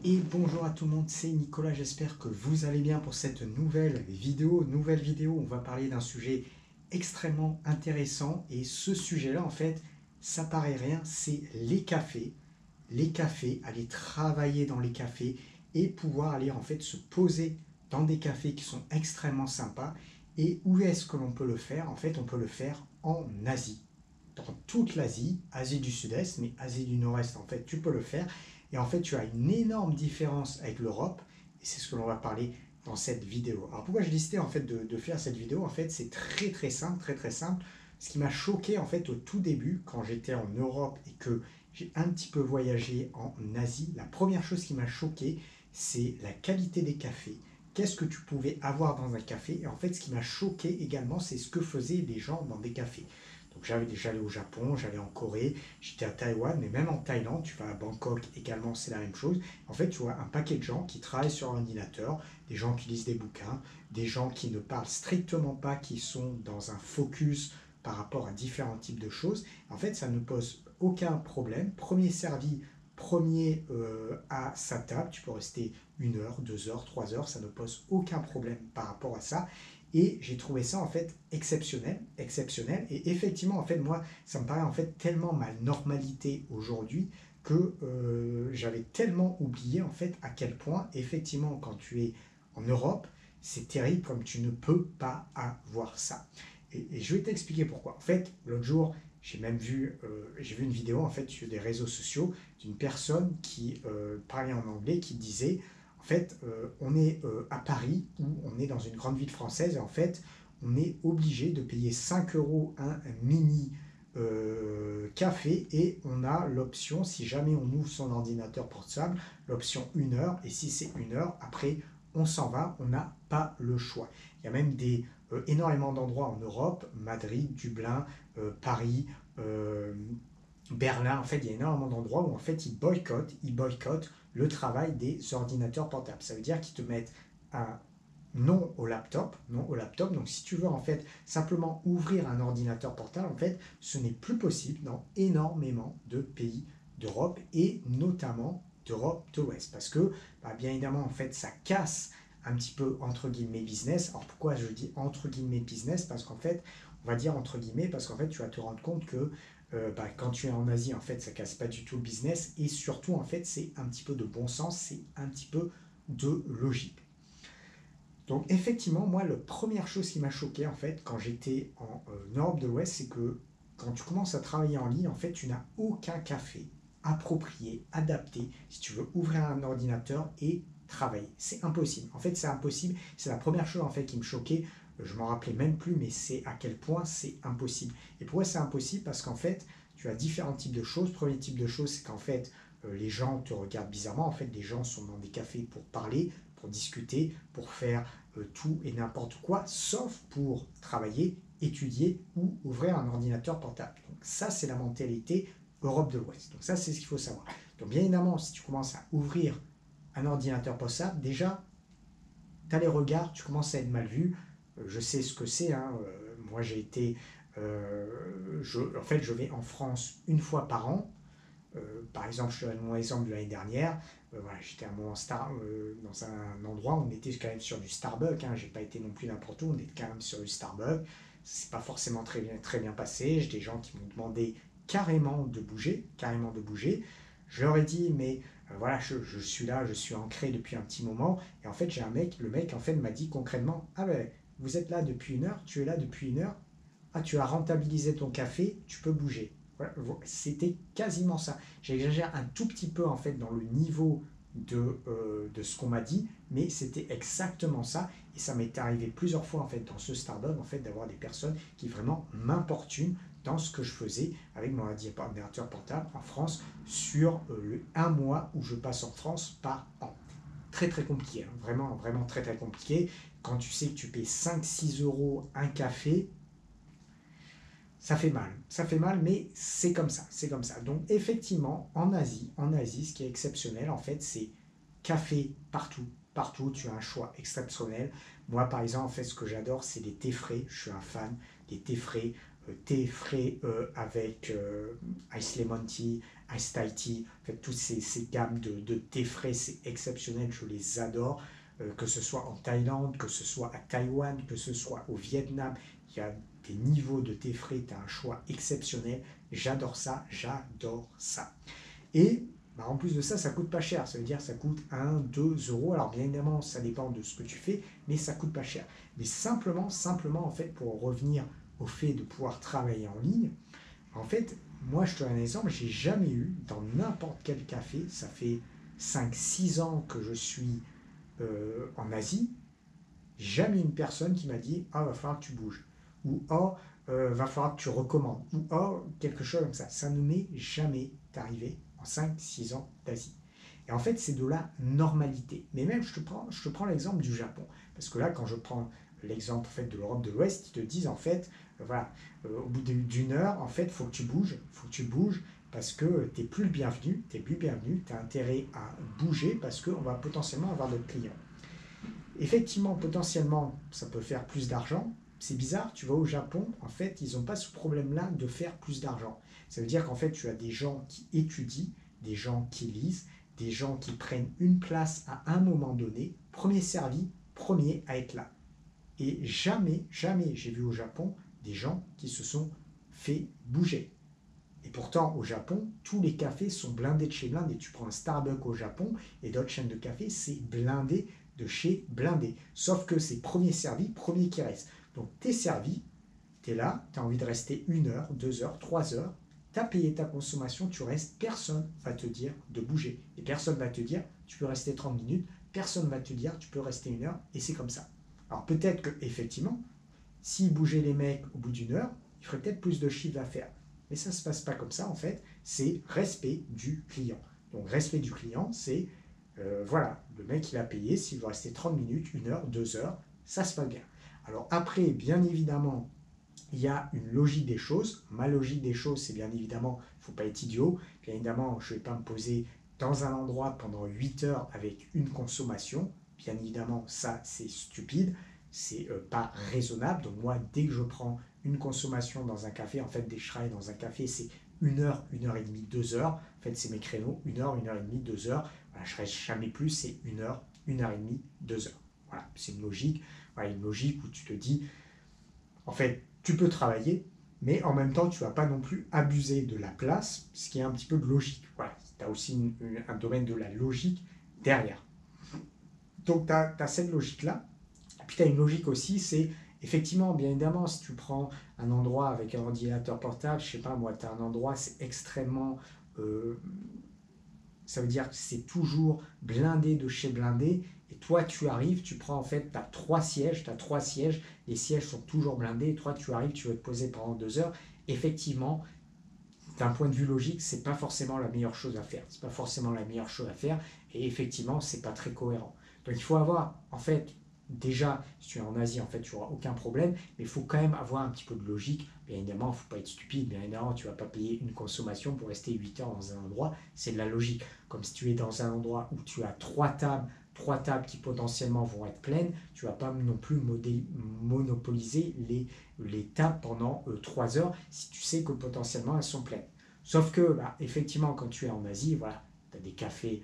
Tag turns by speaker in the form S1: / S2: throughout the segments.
S1: Et bonjour à tout le monde, c'est Nicolas, j'espère que vous allez bien pour cette nouvelle vidéo. On va parler d'un sujet extrêmement intéressant et ce sujet-là, en fait, ça paraît rien, c'est les cafés. Les cafés, aller travailler dans les cafés et pouvoir aller en fait se poser dans des cafés qui sont extrêmement sympas. Et où est-ce que l'on peut le faire? En fait, on peut le faire en Asie. Dans toute l'Asie, Asie du Sud-Est, mais Asie du Nord-Est, en fait, tu peux le faire. Et en fait, tu as une énorme différence avec l'Europe, et c'est ce que l'on va parler dans cette vidéo. Alors pourquoi j'ai décidé en fait de faire cette vidéo? En fait, c'est très simple, très simple. Ce qui m'a choqué en fait au tout début, quand j'étais en Europe et que j'ai un petit peu voyagé en Asie, la première chose qui m'a choqué, c'est la qualité des cafés. Qu'est-ce que tu pouvais avoir dans un café? Et en fait, ce qui m'a choqué également, c'est ce que faisaient les gens dans des cafés. Donc j'allais au Japon, j'allais en Corée, j'étais à Taïwan, mais même en Thaïlande, tu vas à Bangkok également, c'est la même chose. En fait, tu vois un paquet de gens qui travaillent sur un ordinateur, des gens qui lisent des bouquins, des gens qui ne parlent strictement pas, qui sont dans un focus par rapport à différents types de choses. En fait, ça ne pose aucun problème. Premier servi, premier à sa table, tu peux rester 1 heure, 2 heures, 3 heures, ça ne pose aucun problème par rapport à ça. Et j'ai trouvé ça en fait exceptionnel. Et effectivement, en fait, moi, ça me paraît en fait tellement ma normalité aujourd'hui que j'avais tellement oublié en fait à quel point, effectivement, quand tu es en Europe, c'est terrible comme tu ne peux pas avoir ça. Et je vais t'expliquer pourquoi. En fait, l'autre jour, j'ai vu une vidéo en fait sur des réseaux sociaux d'une personne qui parlait en anglais, qui disait en fait, on est à Paris, ou on est dans une grande ville française, et en fait, on est obligé de payer 5 euros un mini café, et on a l'option, si jamais on ouvre son ordinateur portable, l'option 1 heure, et si c'est 1 heure, après, on s'en va, on n'a pas le choix. Il y a même énormément d'endroits en Europe, Madrid, Dublin, Paris, Berlin, en fait, il y a énormément d'endroits où en fait ils boycottent le travail des ordinateurs portables. Ça veut dire qu'ils te mettent un non au laptop. Donc si tu veux en fait simplement ouvrir un ordinateur portable, en fait, ce n'est plus possible dans énormément de pays d'Europe et notamment d'Europe de l'Ouest. Parce que, bien évidemment, en fait, ça casse un petit peu entre guillemets business. Alors pourquoi je dis entre guillemets business? Parce qu'en fait, on va dire entre guillemets, parce qu'en fait, tu vas te rendre compte que quand tu es en Asie, en fait, ça casse pas du tout le business. Et surtout, en fait, c'est un petit peu de bon sens, c'est un petit peu de logique. Donc effectivement, moi, la première chose qui m'a choqué en fait quand j'étais en Europe de l'Ouest, c'est que quand tu commences à travailler en ligne, en fait, tu n'as aucun café approprié, adapté, si tu veux ouvrir un ordinateur et travailler. C'est impossible. En fait, c'est impossible. C'est la première chose en fait qui me choquait. Je m'en rappelais même plus, mais c'est à quel point c'est impossible. Et pourquoi c'est impossible? Parce qu'en fait, tu as différents types de choses. Premier type de choses, c'est qu'en fait, les gens te regardent bizarrement. En fait, les gens sont dans des cafés pour parler, pour discuter, pour faire tout et n'importe quoi, sauf pour travailler, étudier ou ouvrir un ordinateur portable. Donc ça, c'est la mentalité Europe de l'Ouest. Donc ça, c'est ce qu'il faut savoir. Donc bien évidemment, si tu commences à ouvrir un ordinateur portable, déjà, tu as les regards, tu commences à être mal vu. Je sais ce que c'est. Hein. Moi, j'ai été... en fait, je vais en France une fois par an. Par exemple, je te donne mon exemple de l'année dernière. Voilà, j'étais à dans un endroit où on était quand même sur du Starbucks. Hein, j'ai pas été non plus n'importe où, on était quand même sur du Starbucks. C'est pas forcément très bien passé. J'ai des gens qui m'ont demandé carrément de bouger, carrément de bouger. Je leur ai dit, mais voilà, je suis là, je suis ancré depuis un petit moment. Et en fait, le mec en fait m'a dit concrètement, ah ben, vous êtes là depuis 1 heure, tu es là depuis 1 heure, ah tu as rentabilisé ton café, tu peux bouger. Voilà, c'était quasiment ça. J'exagère un tout petit peu en fait dans le niveau de ce qu'on m'a dit, mais c'était exactement ça. Et ça m'est arrivé plusieurs fois en fait dans ce Starbucks en fait d'avoir des personnes qui vraiment m'importunent dans ce que je faisais avec mon ordinateur portable en France sur le 1 mois où je passe en France par an. Très compliqué, hein. Vraiment très compliqué. Quand tu sais que tu payes 5-6 euros un café, ça fait mal, mais c'est comme ça, c'est comme ça. Donc effectivement, en Asie, ce qui est exceptionnel, en fait, c'est café partout, tu as un choix exceptionnel. Moi, par exemple, en fait, ce que j'adore, c'est les thés frais. Je suis un fan des thés frais. thé frais avec Ice Lemon Tea, Ice Thai Tea, en fait, toutes ces gammes de thé frais, c'est exceptionnel, je les adore. Que ce soit en Thaïlande, que ce soit à Taïwan, que ce soit au Vietnam, il y a des niveaux de thé frais, tu as un choix exceptionnel. J'adore ça, j'adore ça. Et bah, en plus de ça, ça coûte pas cher. Ça veut dire que ça coûte 1, 2 euros. Alors bien évidemment, ça dépend de ce que tu fais, mais ça coûte pas cher. Mais simplement, en fait, pour revenir au fait de pouvoir travailler en ligne, en fait, moi, je te donne un exemple, j'ai jamais eu dans n'importe quel café, ça fait 5, 6 ans que je suis en Asie, jamais une personne qui m'a dit ah, va falloir que tu bouges, ou oh, va falloir que tu recommandes, ou oh, quelque chose comme ça. Ça ne m'est jamais arrivé en 5, 6 ans d'Asie. Et en fait, c'est de la normalité. Mais même, je te prends l'exemple du Japon. Parce que là, quand je prends l'exemple en fait, de l'Europe de l'Ouest, ils te disent en fait, voilà, au bout d'une heure, en fait, il faut que tu bouges, parce que tu n'es plus le bienvenu, tu as intérêt à bouger parce qu'on va potentiellement avoir d'autres clients. Effectivement, potentiellement, ça peut faire plus d'argent. C'est bizarre, tu vas au Japon, en fait, ils n'ont pas ce problème-là de faire plus d'argent. Ça veut dire qu'en fait, tu as des gens qui étudient, des gens qui lisent, des gens qui prennent une place à un moment donné, premier servi, premier à être là. Et jamais, jamais j'ai vu au Japon des gens qui se sont fait bouger. Et pourtant, au Japon, tous les cafés sont blindés de chez blindés. Tu prends un Starbucks au Japon et d'autres chaînes de café, c'est blindé de chez blindé. Sauf que c'est premier servi, premier qui reste. Donc, tu es servi, tu es là, tu as envie de rester 1 heure, 2 heures, 3 heures, tu as payé ta consommation, tu restes, personne ne va te dire de bouger. Et personne ne va te dire, tu peux rester 30 minutes, personne ne va te dire, tu peux rester 1 heure, et c'est comme ça. Alors, peut-être qu'effectivement, s'ils bougeaient les mecs au bout d'1 heure, il ferait peut-être plus de chiffre d'affaires. Mais ça ne se passe pas comme ça, en fait, c'est respect du client. Donc, respect du client, c'est, voilà, le mec, il a payé, s'il veut rester 30 minutes, 1 heure, 2 heures, ça se passe bien. Alors après, bien évidemment, il y a une logique des choses. Ma logique des choses, c'est bien évidemment, il ne faut pas être idiot. Bien évidemment, je ne vais pas me poser dans un endroit pendant 8 heures avec une consommation. Bien évidemment, ça, c'est stupide. C'est pas raisonnable. Donc moi, dès que je prends une consommation dans un café, en fait, dès que je travaille dans un café, c'est 1 heure, 1 heure et demie, 2 heures. En fait, c'est mes créneaux, 1 heure, 1 heure et demie, 2 heures. Voilà, je ne reste jamais plus, c'est 1 heure, 1 heure et demie, 2 heures. Voilà, c'est une logique. Voilà, une logique où tu te dis, en fait, tu peux travailler, mais en même temps, tu ne vas pas non plus abuser de la place, ce qui est un petit peu de logique. Voilà, tu as aussi un domaine de la logique derrière. Donc, tu as cette logique-là. Puis tu as une logique aussi, c'est effectivement, bien évidemment, si tu prends un endroit avec un ordinateur portable, je sais pas moi, tu as un endroit, c'est extrêmement. Ça veut dire que c'est toujours blindé de chez blindé. Et toi, tu arrives, tu prends en fait, tu as 3 sièges, les sièges sont toujours blindés. Et toi, tu arrives, tu veux te poser pendant 2 heures. Effectivement, d'un point de vue logique, c'est pas forcément la meilleure chose à faire. C'est pas forcément la meilleure chose à faire. Et effectivement, c'est pas très cohérent. Donc il faut avoir, en fait, déjà, si tu es en Asie, en fait, tu n'auras aucun problème, mais il faut quand même avoir un petit peu de logique. Bien évidemment, il ne faut pas être stupide. Bien évidemment, tu ne vas pas payer une consommation pour rester 8 heures dans un endroit. C'est de la logique. Comme si tu es dans un endroit où tu as 3 tables qui potentiellement vont être pleines, tu ne vas pas non plus monopoliser les tables pendant 3 heures si tu sais que potentiellement elles sont pleines. Sauf que, bah, effectivement, quand tu es en Asie, voilà, tu as des cafés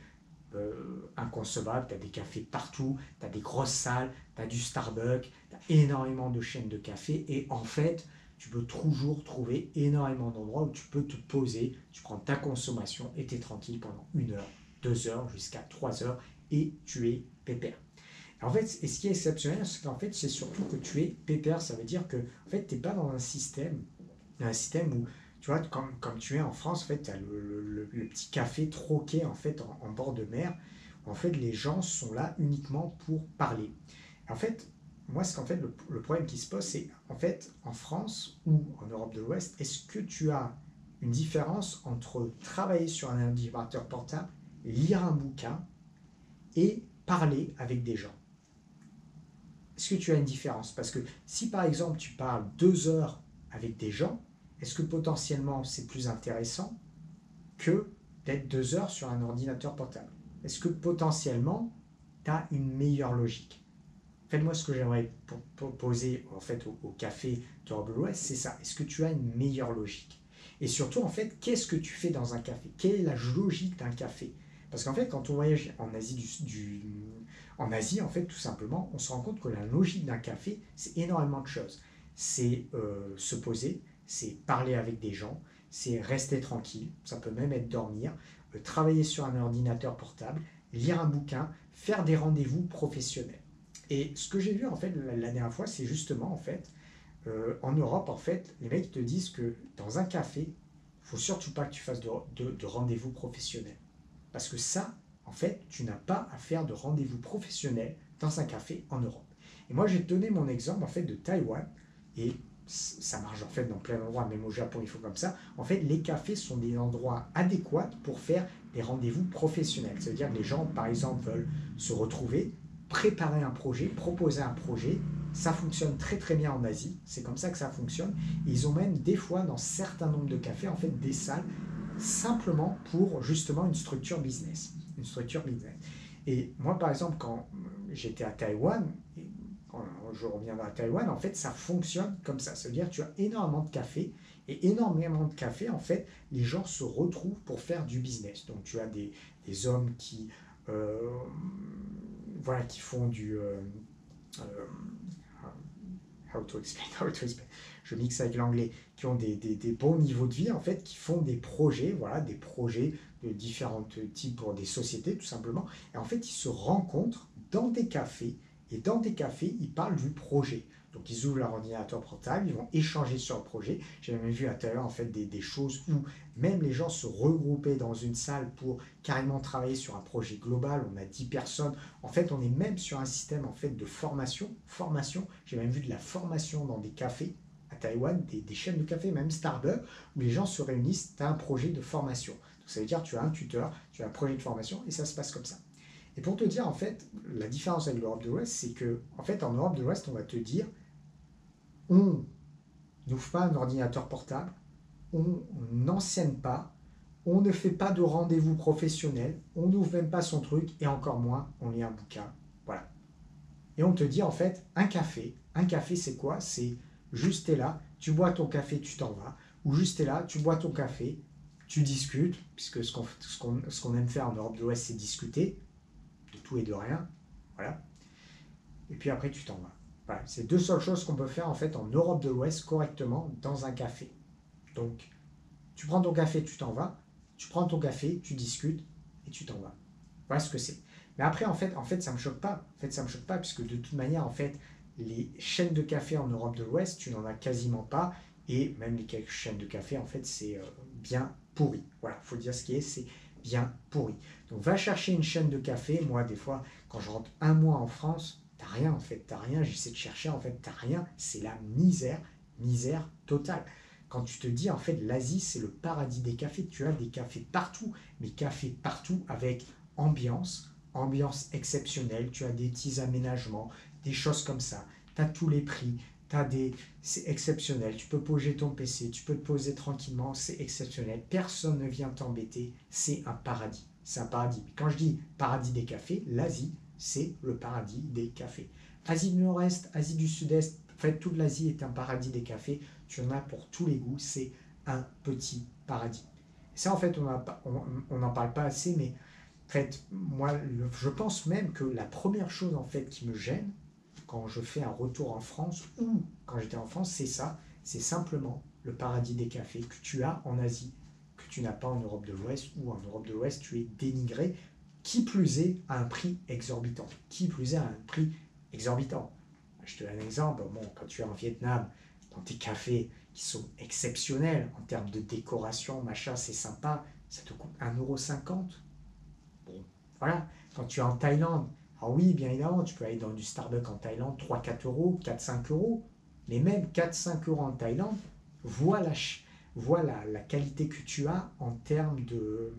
S1: inconcevable, tu as des cafés partout, tu as des grosses salles, tu as du Starbucks, tu as énormément de chaînes de café et en fait, tu peux toujours trouver énormément d'endroits où tu peux te poser, tu prends ta consommation et tu es tranquille pendant 1 heure, 2 heures, jusqu'à 3 heures et tu es pépère. En fait, et ce qui est exceptionnel, c'est qu'en fait, c'est surtout que tu es pépère, ça veut dire que en fait, tu n'es pas dans un système où tu vois, comme tu es en France, en fait, tu as le petit café troqué en fait en bord de mer. Où, en fait, les gens sont là uniquement pour parler. Et en fait, moi, ce qu'en fait, le problème qui se pose, c'est en fait, en France ou en Europe de l'Ouest, est-ce que tu as une différence entre travailler sur un ordinateur portable, lire un bouquin et parler avec des gens? Est-ce que tu as une différence? Parce que si par exemple tu parles 2 heures avec des gens, est-ce que potentiellement c'est plus intéressant que d'être 2 heures sur un ordinateur portable? Est-ce que potentiellement tu as une meilleure logique? En fait, moi, ce que j'aimerais poser en fait, au café d'Europe de l'Ouest, c'est ça. Est-ce que tu as une meilleure logique? Et surtout, en fait, qu'est-ce que tu fais dans un café? Quelle est la logique d'un café? Parce qu'en fait, quand on voyage en Asie, en Asie, en fait, tout simplement, on se rend compte que la logique d'un café, c'est énormément de choses. C'est se poser, c'est parler avec des gens, c'est rester tranquille, ça peut même être dormir, travailler sur un ordinateur portable, lire un bouquin, faire des rendez-vous professionnels. Et ce que j'ai vu en fait la dernière fois, c'est justement en fait, en Europe, en fait, les mecs te disent que dans un café, il ne faut surtout pas que tu fasses de rendez-vous professionnels. Parce que ça, en fait, tu n'as pas à faire de rendez-vous professionnel dans un café en Europe. Et moi, j'ai donné mon exemple en fait de Taïwan, et ça marche en fait dans plein d'endroits, même au Japon, il faut comme ça. En fait, les cafés sont des endroits adéquats pour faire des rendez-vous professionnels. C'est-à-dire que les gens, par exemple, veulent se retrouver, préparer un projet, proposer un projet. Ça fonctionne très très bien en Asie, c'est comme ça que ça fonctionne. Et ils ont même des fois dans certains nombres de cafés en fait des salles simplement pour justement une structure business. Une structure business. Et moi par exemple quand j'étais à Taïwan, quand je reviendrai à Taïwan, en fait ça fonctionne comme ça. C'est-à-dire que tu as énormément de cafés et énormément de cafés, en fait, les gens se retrouvent pour faire du business. Donc tu as des hommes qui, euh, voilà, qui font du... euh, how to explain, how to explain. Je mixe avec l'anglais, qui ont des bons niveaux de vie, en fait, qui font des projets, voilà, des projets de différents types pour des sociétés, tout simplement. Et en fait, ils se rencontrent dans des cafés, et dans des cafés, ils parlent du projet. Donc, ils ouvrent leur ordinateur portable, ils vont échanger sur le projet. J'ai même vu à l'heure, en fait, des choses où même les gens se regroupaient dans une salle pour carrément travailler sur un projet global. On a 10 personnes. En fait, on est même sur un système en fait, de formation. J'ai même vu de la formation dans des cafés à Taïwan, des chaînes de café, même Starbucks, où les gens se réunissent, tu as un projet de formation. Donc, ça veut dire que tu as un tuteur, tu as un projet de formation, et ça se passe comme ça. Et pour te dire, en fait, la différence avec l'Europe de l'Ouest, c'est que, en fait, en Europe de l'Ouest, on va te dire, on n'ouvre pas un ordinateur portable, on n'enseigne pas, on ne fait pas de rendez-vous professionnel, on n'ouvre même pas son truc, et encore moins, on lit un bouquin. Voilà. Et on te dit, en fait, un café c'est quoi? C'est juste t'es là, tu bois ton café, tu t'en vas, ou juste t'es là, tu bois ton café, tu discutes, puisque ce qu'on aime faire en Europe de l'Ouest, c'est discuter, de tout et de rien, voilà, et puis après tu t'en vas. Voilà, c'est deux seules choses qu'on peut faire en fait en Europe de l'Ouest correctement dans un café. Donc, tu prends ton café, tu t'en vas, tu prends ton café, tu discutes et tu t'en vas. Voilà ce que c'est. Mais après, en fait, ça me choque pas. En fait, ça me choque pas puisque de toute manière, en fait, les chaînes de café en Europe de l'Ouest, tu n'en as quasiment pas. Et même les quelques chaînes de café, en fait, c'est bien pourri. Voilà, faut dire ce qui est, c'est bien pourri. Donc, va chercher une chaîne de café. Moi, des fois, quand je rentre un mois en France, t'as rien, en fait, t'as rien. J'essaie de chercher, en fait, t'as rien. C'est la misère, misère totale. Quand tu te dis, en fait, l'Asie, c'est le paradis des cafés. Tu as des cafés partout, mais cafés partout avec ambiance exceptionnelle, tu as des petits aménagements, des choses comme ça, tu as tous les prix, c'est exceptionnel, tu peux poser ton PC, tu peux te poser tranquillement, c'est exceptionnel, personne ne vient t'embêter, c'est un paradis, c'est un paradis. Quand je dis paradis des cafés, l'Asie, c'est le paradis des cafés. Asie du Nord-Est, Asie du Sud-Est, en fait toute l'Asie est un paradis des cafés, tu en as pour tous les goûts, c'est un petit paradis. Et ça en fait on n'en parle pas assez, mais en fait, moi, je pense même que la première chose en fait qui me gêne quand je fais un retour en France ou quand j'étais en France, c'est ça, c'est simplement le paradis des cafés que tu as en Asie, que tu n'as pas en Europe de l'Ouest, ou en Europe de l'Ouest, tu es dénigré, qui plus est à un prix exorbitant. Qui plus est à un prix exorbitant. Je te donne un exemple, bon, quand tu es en Vietnam, dans tes cafés qui sont exceptionnels en termes de décoration, machin, c'est sympa, ça te coûte 1,50 €. Bon, voilà. Quand tu es en Thaïlande, ah oui, bien évidemment, tu peux aller dans du Starbucks en Thaïlande, 3-4 €, 4-5 €. Mais même 4-5 € en Thaïlande, voilà, voilà la qualité que tu as en termes de,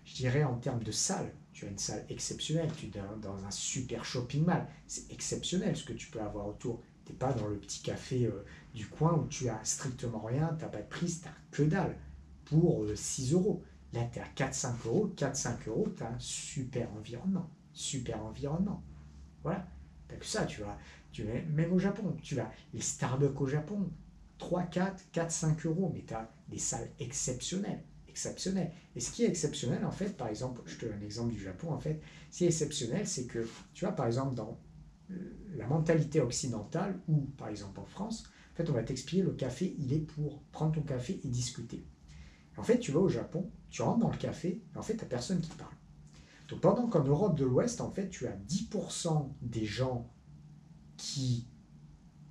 S1: je dirais, en termes de salle. Tu as une salle exceptionnelle, tu es dans un super shopping mall. C'est exceptionnel ce que tu peux avoir autour. Tu n'es pas dans le petit café du coin où tu as strictement rien, tu n'as pas de prise, tu n'as que dalle pour 6 €. Là, tu es à 4-5 €, tu as un super environnement. Super environnement. Voilà. T'as que ça, même au Japon, tu vas, les Starbucks au Japon, 3, 4, 5 euros, mais tu as des salles exceptionnelles, exceptionnelles. Et ce qui est exceptionnel, en fait, par exemple, je te donne un exemple du Japon, en fait, ce qui est exceptionnel, c'est que, tu vois, par exemple, dans la mentalité occidentale, ou par exemple en France, en fait, on va t'expliquer le café, il est pour prendre ton café et discuter. En fait, tu vas au Japon, tu rentres dans le café, et en fait, tu n'as personne qui parle. Donc pendant qu'en Europe de l'Ouest, en fait, tu as 10% des gens qui,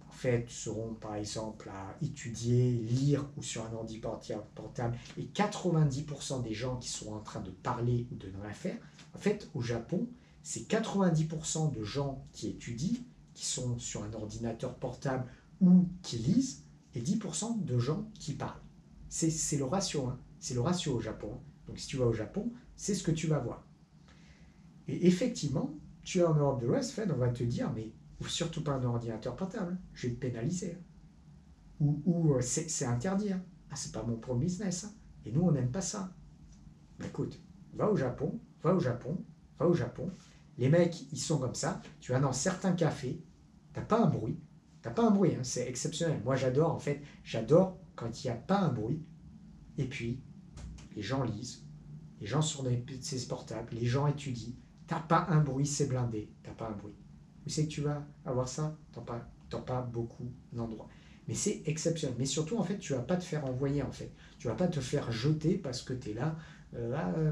S1: en fait, seront par exemple à étudier, lire ou sur un ordi portable, et 90% des gens qui sont en train de parler ou de ne rien faire, en fait, au Japon, c'est 90% de gens qui étudient, qui sont sur un ordinateur portable ou qui lisent, et 10% de gens qui parlent. C'est le ratio, hein. C'est le ratio au Japon. Donc si tu vas au Japon, c'est ce que tu vas voir. Et effectivement, tu es en Europe de l'Ouest, on va te dire, mais ouvre surtout pas un ordinateur portable, je vais te pénaliser. Ou c'est interdit. Hein. Ah, c'est pas mon pro business. Hein. Et nous, on n'aime pas ça. Mais écoute, va au Japon, va au Japon, va au Japon. Les mecs, ils sont comme ça. Tu vas dans certains cafés, t'as pas un bruit. T'as pas un bruit, hein, c'est exceptionnel. Moi, j'adore, en fait, j'adore quand il n'y a pas un bruit. Et puis, les gens lisent, les gens sont dans les PC portables, les gens étudient. T'as pas un bruit, c'est blindé. T'as pas un bruit. Où c'est que tu vas avoir ça dans pas beaucoup d'endroits. Mais c'est exceptionnel. Mais surtout, en fait, tu vas pas te faire envoyer, en fait. Tu vas pas te faire jeter parce que tu es là,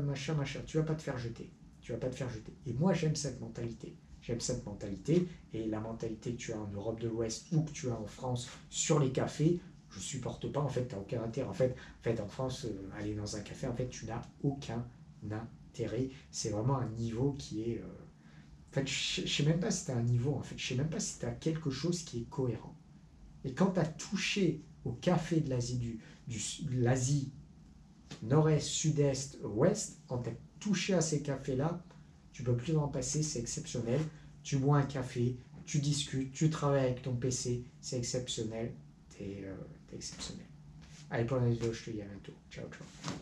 S1: machin, machin. Tu vas pas te faire jeter. Tu vas pas te faire jeter. Et moi, j'aime cette mentalité. J'aime cette mentalité. Et la mentalité que tu as en Europe de l'Ouest ou que tu as en France sur les cafés, je supporte pas. En fait, tu n'as aucun intérêt. En France, aller dans un café, en fait, tu n'as aucun intérêt. C'est vraiment un niveau qui est... En fait, je ne sais même pas si tu as un niveau, en fait. Je ne sais même pas si tu as quelque chose qui est cohérent. Et quand tu as touché au café de l'Asie nord-est, sud-est, ouest, quand tu as touché à ces cafés-là, tu ne peux plus en passer, c'est exceptionnel. Tu bois un café, tu discutes, tu travailles avec ton PC, c'est exceptionnel. T'es exceptionnel. Allez, pour la vidéo, je te dis à bientôt. Ciao, ciao.